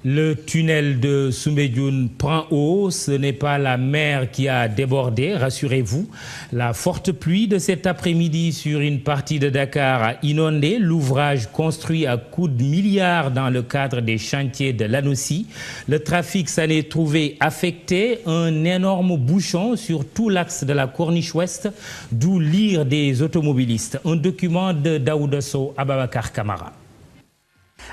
Le tunnel de Soumbédioune prend eau. Ce n'est pas la mer qui a débordé, rassurez-vous. La forte pluie de cet après-midi sur une partie de Dakar a inondé l'ouvrage construit à coups de milliards dans le cadre des chantiers de l'ANOCI. Le trafic s'en est trouvé affecté. Un énorme bouchon sur tout l'axe de la Corniche Ouest, d'où l'ire des automobilistes. Un document de Daouda Sow Ababakar Kamara.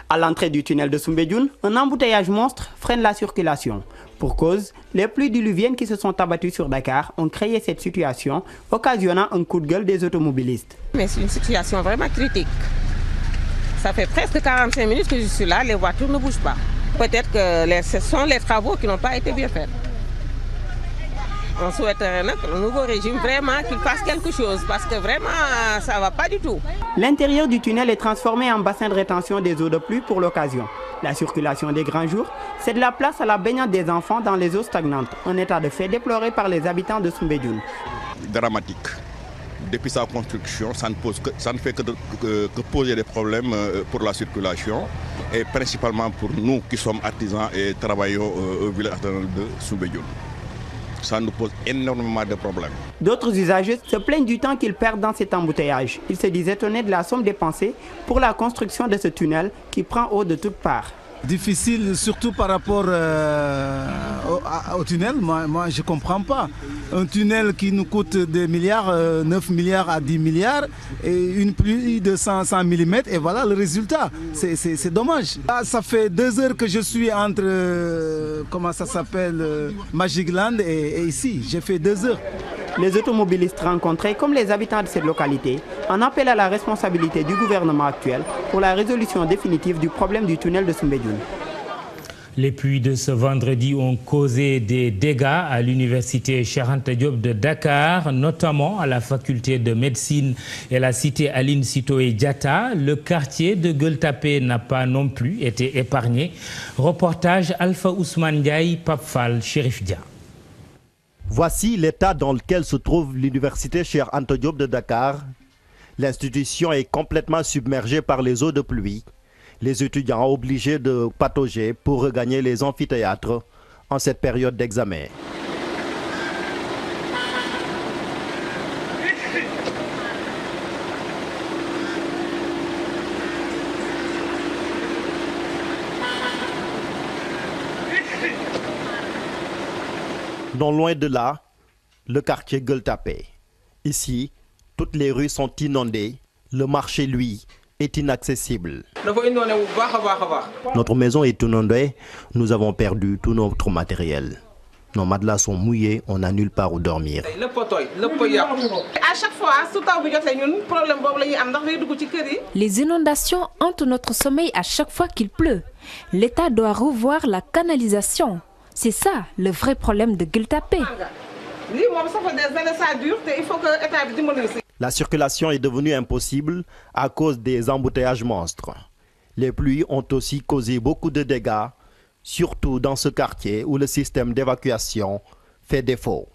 À l'entrée du tunnel de Soumbédioune, un embouteillage monstre freine la circulation. Pour cause, les pluies diluviennes qui se sont abattues sur Dakar ont créé cette situation, occasionnant un coup de gueule des automobilistes. Mais c'est une situation vraiment critique. Ça fait presque 45 minutes que je suis là, les voitures ne bougent pas. Peut-être que ce sont les travaux qui n'ont pas été bien faits. On souhaiterait que le nouveau régime vraiment qu'il fasse quelque chose parce que vraiment ça ne va pas du tout. L'intérieur du tunnel est transformé en bassin de rétention des eaux de pluie pour l'occasion. La circulation des grands jours, c'est de la place à la baignade des enfants dans les eaux stagnantes, un état de fait déploré par les habitants de Soumbédioune. Dramatique. Depuis sa construction, ça ne fait que poser des problèmes pour la circulation et principalement pour nous qui sommes artisans et travaillons au village de Soumbédioune. Ça nous pose énormément de problèmes. D'autres usagers se plaignent du temps qu'ils perdent dans cet embouteillage. Ils se disent étonnés de la somme dépensée pour la construction de ce tunnel qui prend eau de toutes parts. Difficile, surtout par rapport au tunnel, moi je ne comprends pas. Un tunnel qui nous coûte des milliards, 9 milliards à 10 milliards, et une pluie de 100 mm, et voilà le résultat. C'est dommage. Là, ça fait 2 heures que je suis entre, Magic Land et ici. J'ai fait 2 heures. Les automobilistes rencontrés, comme les habitants de cette localité, en appellent à la responsabilité du gouvernement actuel pour la résolution définitive du problème du tunnel de Soumbédioune. Les pluies de ce vendredi ont causé des dégâts à l'université Cheikh Anta Diop de Dakar, notamment à la faculté de médecine et la cité Aline Sitoé Diatta. Le quartier de Gueule Tapée n'a pas non plus été épargné. Reportage Alpha Ousmane Ndiaye, Pape Fall, Chérif Dia. Voici l'état dans lequel se trouve l'université Cheikh Anta Diop de Dakar. L'institution est complètement submergée par les eaux de pluie. Les étudiants obligés de patauger pour regagner les amphithéâtres en cette période d'examen. Non loin de là, le quartier Gueule Tapée. Ici, toutes les rues sont inondées. Le marché, lui, est inaccessible. Notre maison est inondée. Nous avons perdu tout notre matériel. Nos matelas sont mouillés. On n'a nulle part où dormir. À chaque fois, les inondations hantent notre sommeil à chaque fois qu'il pleut. L'État doit revoir la canalisation. C'est ça le vrai problème de Gueule Tapée. La circulation est devenue impossible à cause des embouteillages monstres. Les pluies ont aussi causé beaucoup de dégâts, surtout dans ce quartier où le système d'évacuation fait défaut.